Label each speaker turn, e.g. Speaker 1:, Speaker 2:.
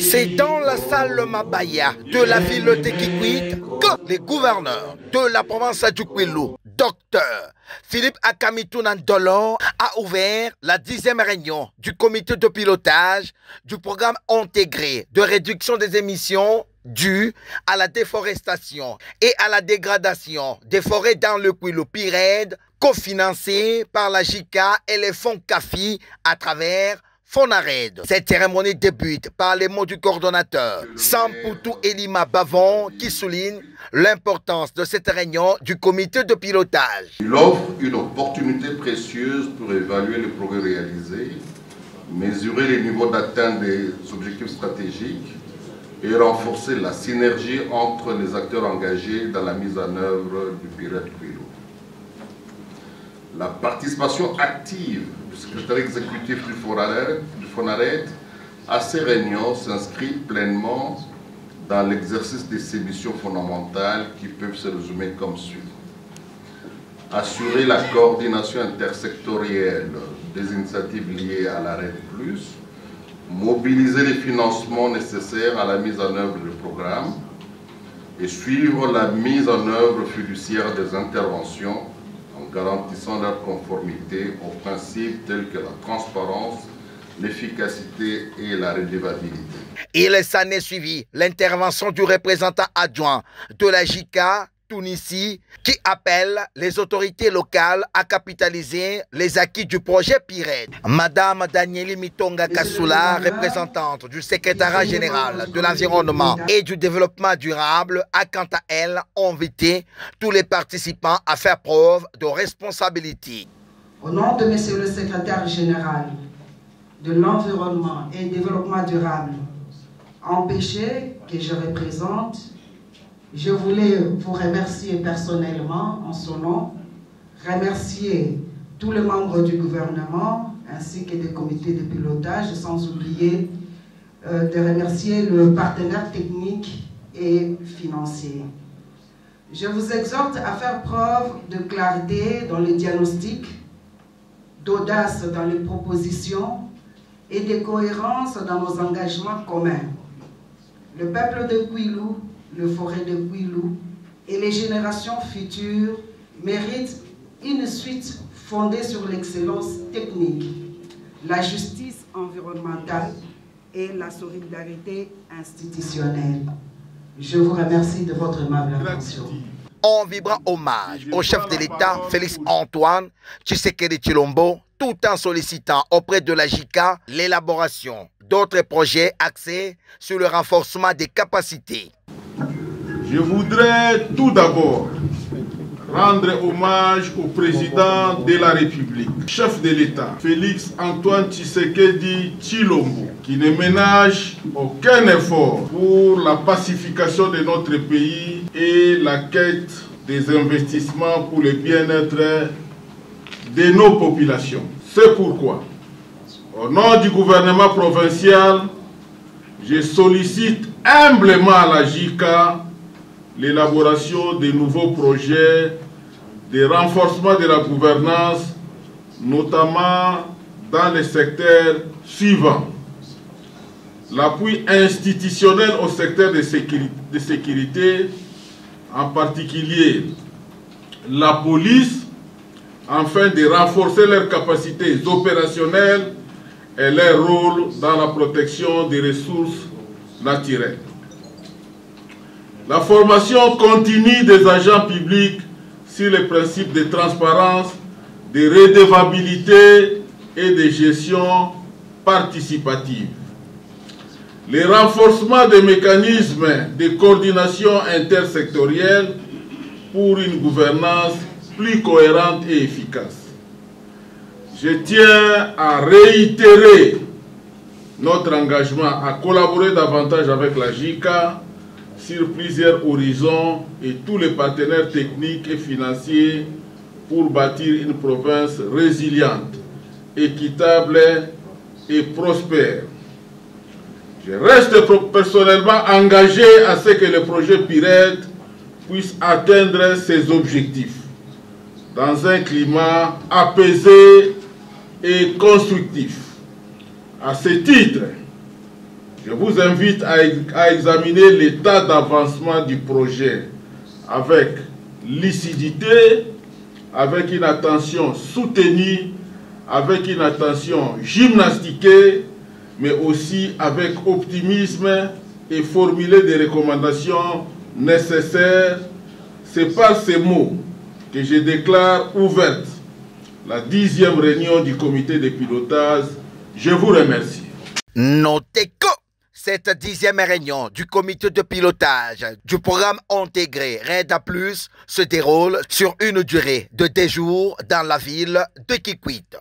Speaker 1: C'est dans la salle Mabaya de la ville de Kikwit que les gouverneurs de la province du Kwilu, Dr Philippe Akamitou Nandolo, a ouvert la 10e réunion du comité de pilotage du programme intégré de réduction des émissions dues à la déforestation et à la dégradation des forêts dans le Kwilu PIRED, cofinancé par la JICA et les fonds CAFI à travers Fonared. Cette cérémonie débute par les mots du coordonnateur Samputu Elima Bavon qui souligne l'importance de cette réunion du comité de pilotage.
Speaker 2: Il offre une opportunité précieuse pour évaluer les progrès réalisés, mesurer les niveaux d'atteinte des objectifs stratégiques et renforcer la synergie entre les acteurs engagés dans la mise en œuvre du PIRED Kwilu. La participation active du secrétaire exécutif du Fonared à ces réunions s'inscrit pleinement dans l'exercice de ces missions fondamentales qui peuvent se résumer comme suit. Assurer la coordination intersectorielle des initiatives liées à la RED+, mobiliser les financements nécessaires à la mise en œuvre du programme et suivre la mise en œuvre fiduciaire des interventions en garantissant leur conformité aux principes tels que la transparence, l'efficacité et la redevabilité.
Speaker 1: Il s'en est suivi l'intervention du représentant adjoint de la JICA Tunisie qui appelle les autorités locales à capitaliser les acquis du projet PIRED. Madame Danieli Mitonga Kassoula, représentante du secrétariat général de l'environnement et du développement durable, a quant à elle invité tous les participants à faire preuve de responsabilité.
Speaker 3: Au nom de Monsieur le secrétaire général de l'environnement et développement durable, empêché que je représente, je voulais vous remercier personnellement en son nom, remercier tous les membres du gouvernement ainsi que des comités de pilotage, sans oublier de remercier le partenaire technique et financier. Je vous exhorte à faire preuve de clarté dans les diagnostics, d'audace dans les propositions et de cohérence dans nos engagements communs. Le peuple de Kwilu, le forêt de Kwilu et les générations futures méritent une suite fondée sur l'excellence technique, la justice environnementale et la solidarité institutionnelle. Je vous remercie de votre aimable attention.
Speaker 1: En vibrant hommage au chef de l'État, Félix Antoine Tshisekedi Tshilombo, tout en sollicitant auprès de la JICA l'élaboration d'autres projets axés sur le renforcement des capacités.
Speaker 4: Je voudrais tout d'abord rendre hommage au président de la République, chef de l'État, Félix Antoine Tshisekedi Tshilombo, qui ne ménage aucun effort pour la pacification de notre pays et la quête des investissements pour le bien-être de nos populations. C'est pourquoi, au nom du gouvernement provincial, je sollicite humblement à la JICA l'élaboration de nouveaux projets de renforcement de la gouvernance, notamment dans les secteurs suivants. L'appui institutionnel au secteur de sécurité, en particulier la police, afin de renforcer leurs capacités opérationnelles et leur rôle dans la protection des ressources naturelles. La formation continue des agents publics sur les principes de transparence, de redevabilité et de gestion participative. Le renforcement des mécanismes de coordination intersectorielle pour une gouvernance plus cohérente et efficace. Je tiens à réitérer notre engagement à collaborer davantage avec la JICA sur plusieurs horizons et tous les partenaires techniques et financiers pour bâtir une province résiliente, équitable et prospère. Je reste personnellement engagé à ce que le projet PIRED puisse atteindre ses objectifs dans un climat apaisé et constructif. À ce titre, Je vous invite à examiner l'état d'avancement du projet avec lucidité, avec une attention soutenue, avec une attention gymnastiquée, mais aussi avec optimisme et formuler des recommandations nécessaires. C'est par ces mots que je déclare ouverte la 10e réunion du comité de pilotage. Je vous remercie.
Speaker 1: Notez que cette 10e réunion du comité de pilotage du programme intégré REDA+, se déroule sur une durée de 2 jours dans la ville de Kikwit.